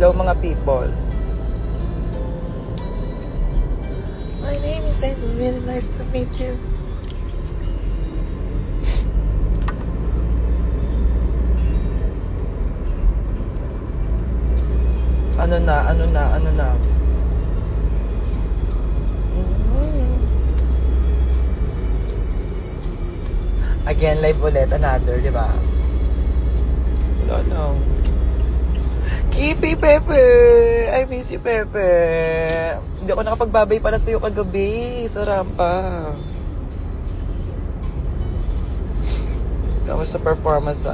Hello mga people. My name is Angel. Really nice to meet you. Ano na. Again, live ulit. Another, di ba? Wala lang. Kitty Pepe! I miss you, Pepe. Hindi ako nakapagbabay para sa'yo kagabi sa rampa. Kamusta performance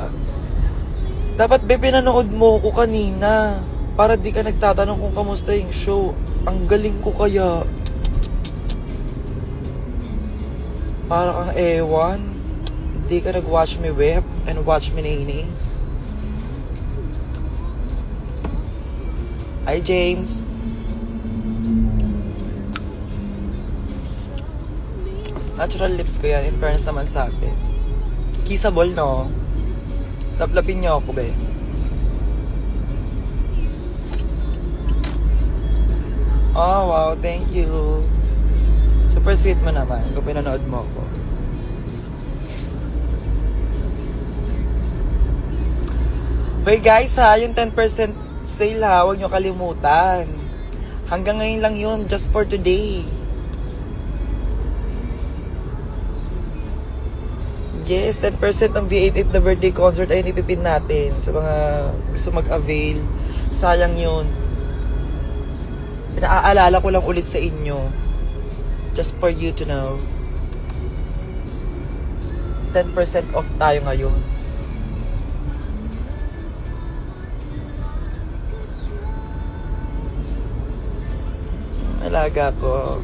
Dapat, Bebe, pinanood mo ko kanina. Para di ka nagtatanong kung kamusta yung show. Ang galing ko kaya. Para kang ewan. Hindi ka nag-watch me web and watch me nini. Hi, James. Natural lips ko yan. In fairness naman sa atin. Kissable, no? Laplapin niyo ako, be. Oh, wow. Thank you. Super sweet mo naman kung pinanood mo ako. Hoy guys ha, yung 10% sale ha, huwag nyo kalimutan. Hanggang ngayon lang yun, just for today. Yes, 10% ng V8 na birthday concert ay nipipin natin sa mga gusto mag-avail. Sayang yun. Pinaaalala ko lang ulit sa inyo. Just for you to know. 10% off tayo ngayon. Alaga ko.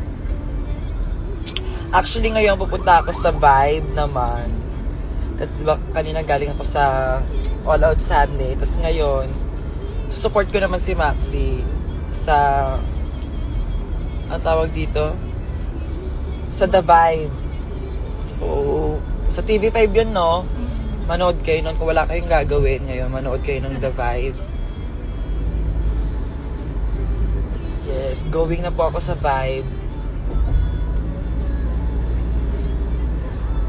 Actually, ngayon pupunta ako sa Vibe naman. Diba, kanina galing ako sa All Out Sunday. Tapos ngayon, support ko naman si Maxi sa ang tawag dito? Sa The Vibe. So, sa TV5 yun, no? Manood kayo nun. Kung wala kayong gagawin ngayon, manood kayo ng The Vibe. Yes, going na po ako sa Vibe.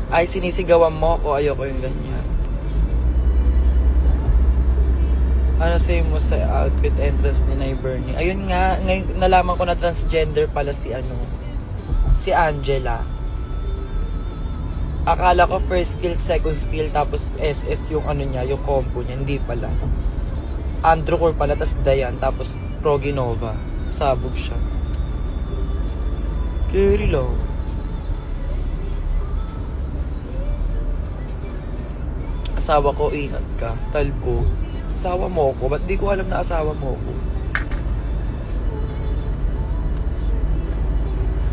Ay, sinisigawan mo ako. Ayoko yung ganyan. Ano sa'yo mo sa outfit entrance ni Nay Bernie? Ayun nga, ngayon nalaman ko na transgender pala si Angela. Akala ko first skill, second skill, tapos SS yung niya, yung combo niya. Hindi pala. Androcor pala, tas Dayan, tapos Proginova. Sabog siya. Carry lang. Asawa ko, ingat ka. Talbo. Asawa mo ko. Ba't di ko alam na asawa mo ko?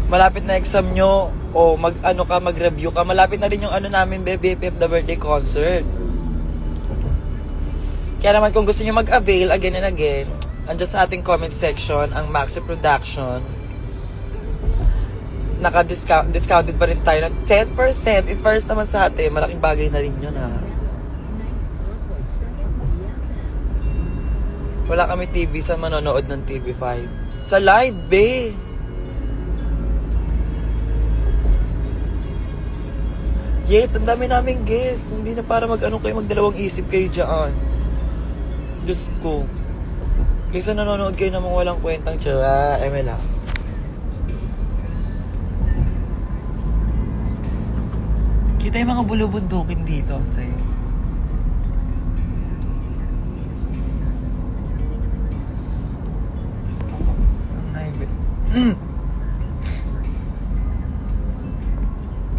Malapit na exam nyo. O mag-review ka. Malapit na rin yung namin, BFF The Birthday Concert. Kaya naman kung gusto nyo mag-avail again and again, andyan sa ating comment section, ang Maxi Production. Naka-discounted pa rin tayo ng 10%. In first naman sa atin, malaking bagay na rin yun ha. Wala kami TV sa manonood ng TV5. Sa live, be! Yes, ang dami naming guests. Hindi na para kayo, magdalawang isip kayo dyan. Diyos ko. Kaysa nanonood kayo namang walang kwentang tsura, ML lang. Kita yung mga bulubundukin dito sa'yo.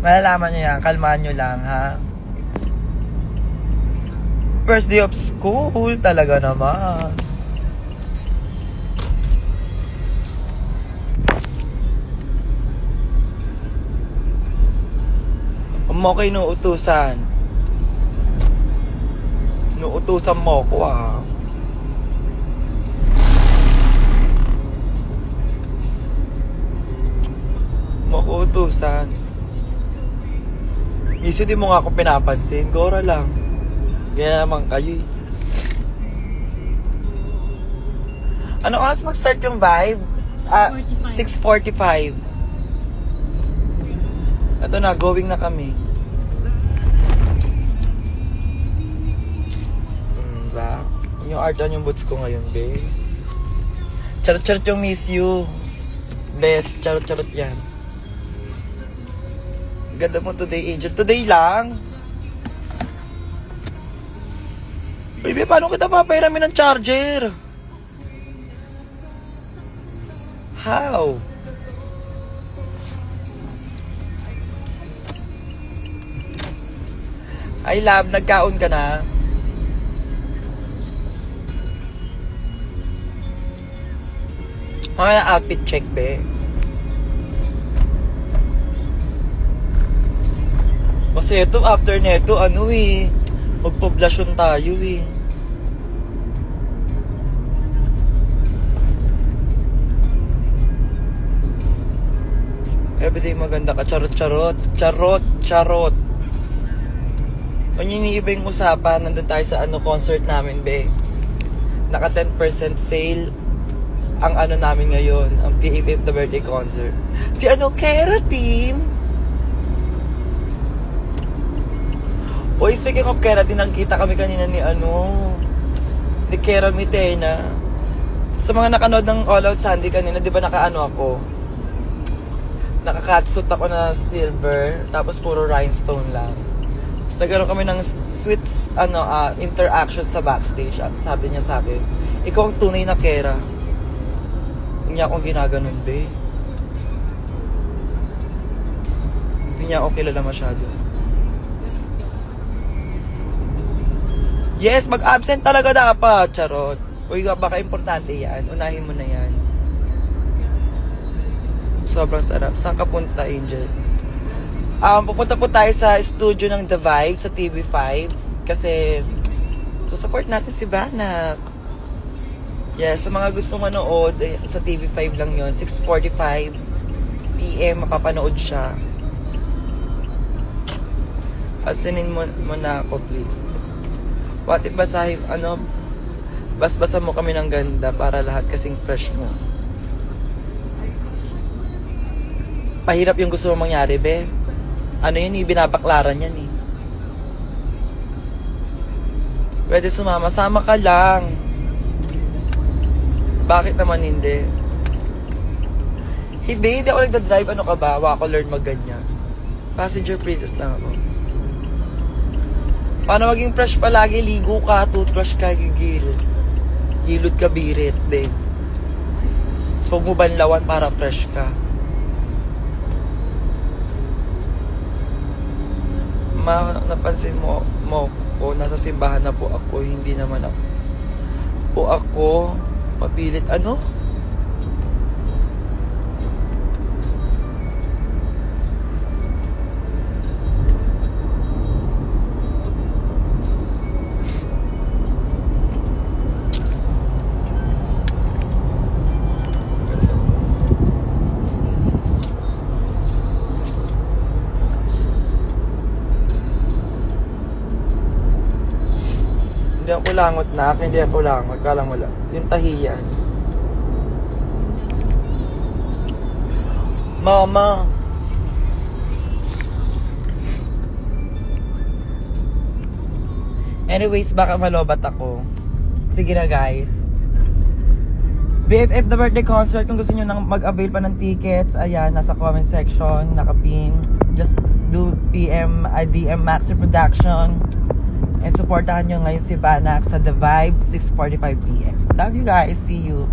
Malalaman nyo yan, kalmaan nyo lang ha. First day of school, talaga naman. Mo kayo nuutusan. Nuutusan mo ko Makuutusan. Minsan di mo nga ako pinapansin. Gora lang. Kaya naman kayo Ano oras mag-start yung Vibe? 6:45. Ito na, going na kami. Ba? Yung art on yung boots ko ngayon, be. Charot-charot yung miss you. Best, charot-charot yan. Ganda mo today, Angel. Today lang. Baby, paano kita papairamin ng charger? How? Ay, love, nagkaon ka na? Mga outfit check, be. Kasi ito, after neto, ano eh, magpoblasyon tayo eh. Everyday maganda ka, charot-charot. Charot-charot. Kung iniiba yung usapan, nandun tayo sa concert namin, be. Naka 10% sale ang namin ngayon, ang PAPF The Birthday Concert. Si Kera Team. Oy, speaking of Keratin, nagkita kami kanina ni Kera Mitena. Sa mga nakanood ng All Out Sunday kanina, di ba ako? Naka-catsuit ako na silver, tapos puro rhinestone lang. Tapos nagkaroon kami ng sweet interaction sa backstage. At sabi niya, ikaw ang tunay na Kera. Hindi niya akong ginaganon, be. Hindi niya ako kilala masyado. Yes, mag-absent talaga dapat, charot. Uy, baka importante yan. Unahin mo na yan. Sobrang sarap. Saan ka punta, Angel? Pupunta po tayo sa studio ng The Vibe sa TV5. Kasi, support natin si Banak. Yes, sa mga gustong manood, sa TV5 lang yon, 6:45 PM, mapapanood siya. Asinin mo na ako, please. What if basahin, basbasa mo kami ng ganda para lahat kasing fresh mo. Pahirap yung gusto mo mangyari, be. Binabaklaran yan eh. Pwede sumama, sama ka lang. Bakit naman hindi? Hindi ako nagdadrive. Ano ka ba? Wako learn magganyan. Passenger princess lang ako. Paano maging fresh palagi? Ligo ka, toothbrush ka, gigil. Gilod ka, birit, babe. So, huwag mo banlawan para fresh ka. Napansin mo ko, nasa simbahan na po ako, hindi naman ako. O ako, mapilit, Hindi ako langot na, hindi ako langot, kalang wala. Yung tahiyan. Mama. Anyways, baka malobat ako. Sige na, guys. BFF The Birthday Concert, kung gusto nyo nang mag-avail pa ng tickets, ayan, nasa comment section, nakapin. Just do DM Maxi Production. And supportahan nyo ngayon si Banak sa The Vibe, 6:45 PM. Love you guys. See you.